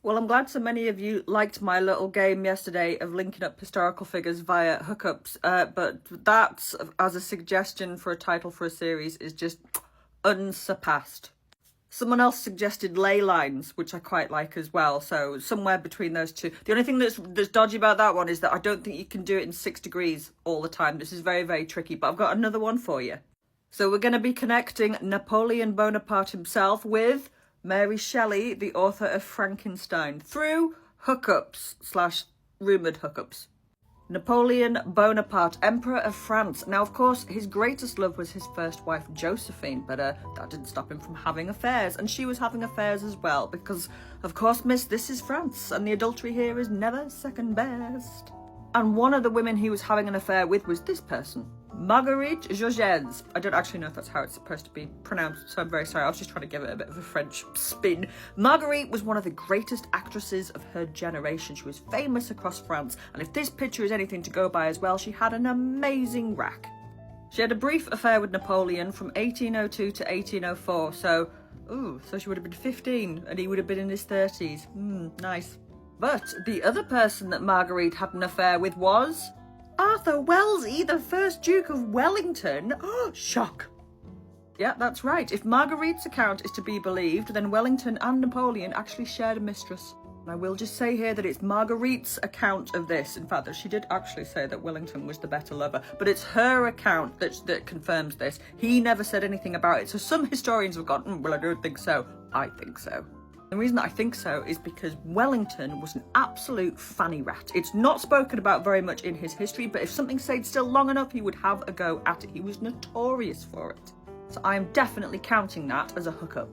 Well, I'm glad so many of you liked my little game yesterday of linking up historical figures via hookups, but that, as a suggestion for a title for a series, is just unsurpassed. Someone else suggested ley lines, which I quite like as well, so somewhere between those two. The only thing that's dodgy about that one is that I don't think you can do it in 6 degrees all the time. This is very, very tricky, but I've got another one for you. So we're going to be connecting Napoleon Bonaparte himself with Mary Shelley, the author of Frankenstein, through hookups/rumoured hookups. Napoleon Bonaparte, Emperor of France. Now, of course, his greatest love was his first wife, Josephine, but that didn't stop him from having affairs, and she was having affairs as well, because, of course, miss, this is France, and the adultery here is never second best. And one of the women he was having an affair with was this person, Marguerite Georges. I don't actually know if that's how it's supposed to be pronounced, so I'm very sorry. I was just trying to give it a bit of a French spin. Marguerite was one of the greatest actresses of her generation. She was famous across France, and if this picture is anything to go by as well, she had an amazing rack. She had a brief affair with Napoleon from 1802 to 1804, so she would have been 15, and he would have been in his 30s. Nice. But the other person that Marguerite had an affair with was Arthur Wellesley, the first Duke of Wellington. Oh, shock. Yeah, that's right. If Marguerite's account is to be believed, then Wellington and Napoleon actually shared a mistress. And I will just say here that it's Marguerite's account of this. In fact, that she did actually say that Wellington was the better lover, but it's her account that confirms this. He never said anything about it. So some historians have gone, well, I don't think so. I think so. The reason that I think so is because Wellington was an absolute fanny rat. It's not spoken about very much in his history, but if something stayed still long enough, he would have a go at it. He was notorious for it. So I am definitely counting that as a hookup.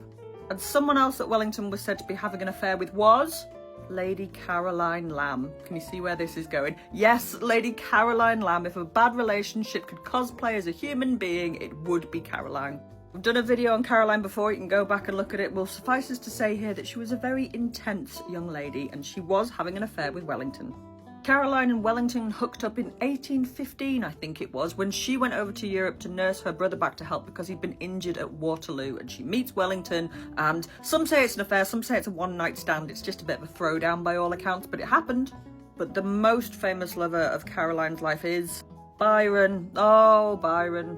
And someone else that Wellington was said to be having an affair with was Lady Caroline Lamb. Can you see where this is going? Yes, Lady Caroline Lamb. If a bad relationship could cosplay as a human being, it would be Caroline. I've done a video on Caroline before, you can go back and look at it. Well, suffices to say here that she was a very intense young lady, and she was having an affair with Wellington. Caroline and Wellington hooked up in 1815, I think it was, when she went over to Europe to nurse her brother back to health because he'd been injured at Waterloo, and she meets Wellington, and some say it's an affair, some say it's a one-night stand. It's just a bit of a throwdown by all accounts, but it happened. But the most famous lover of Caroline's life is Byron. Oh, Byron.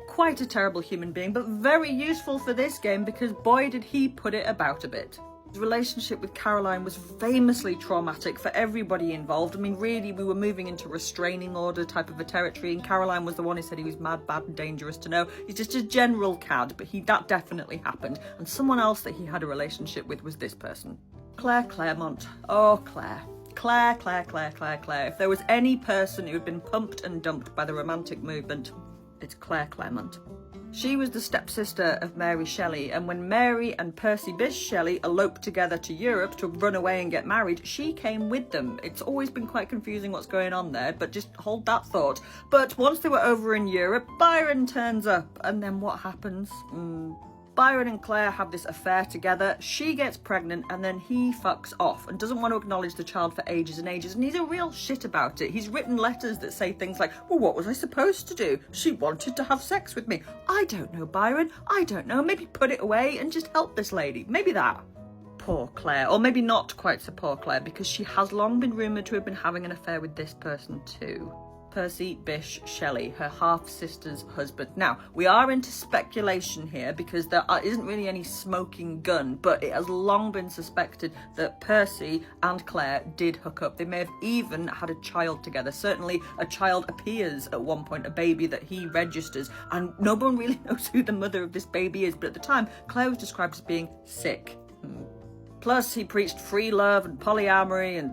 Quite a terrible human being, but very useful for this game because boy did he put it about a bit. His relationship with Caroline was famously traumatic for everybody involved. I mean, really, we were moving into restraining order type of a territory, and Caroline was the one who said he was mad, bad and dangerous to know. He's just a general cad, but that definitely happened. And someone else that he had a relationship with was this person, Claire Clairmont. Oh, Claire. Claire. If there was any person who had been pumped and dumped by the Romantic movement, it's Claire Clairmont. She was the stepsister of Mary Shelley, and when Mary and Percy Bysshe Shelley eloped together to Europe to run away and get married, she came with them. It's always been quite confusing what's going on there, but just hold that thought. But once they were over in Europe, Byron turns up, and then what happens? Byron and Claire have this affair together, she gets pregnant, and then he fucks off and doesn't want to acknowledge the child for ages and ages, and he's a real shit about it. He's written letters that say things like, well, what was I supposed to do? She wanted to have sex with me. I don't know, Byron. I don't know. Maybe put it away and just help this lady. Maybe that. Poor Claire. Or maybe not quite so poor Claire, because she has long been rumoured to have been having an affair with this person too. Percy Bysshe Shelley, her half-sister's husband. Now, we are into speculation here because there isn't really any smoking gun, but it has long been suspected that Percy and Claire did hook up. They may have even had a child together. Certainly, a child appears at one point, a baby that he registers, and no one really knows who the mother of this baby is, but at the time, Claire was described as being sick. Plus, he preached free love and polyamory and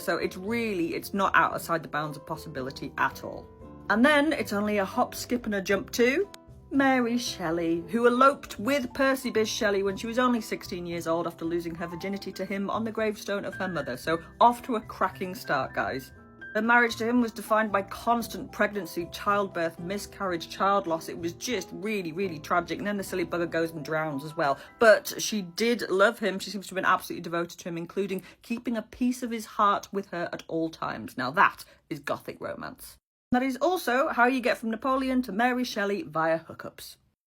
so it's not outside the bounds of possibility at all. And then it's only a hop, skip and a jump to Mary Shelley, who eloped with Percy Bysshe Shelley when she was only 16 years old after losing her virginity to him on the gravestone of her mother. So off to a cracking start, guys. Her marriage to him was defined by constant pregnancy, childbirth, miscarriage, child loss. It was just really, really tragic. And then the silly bugger goes and drowns as well. But she did love him. She seems to have been absolutely devoted to him, including keeping a piece of his heart with her at all times. Now that is Gothic romance. That is also how you get from Napoleon to Mary Shelley via hookups.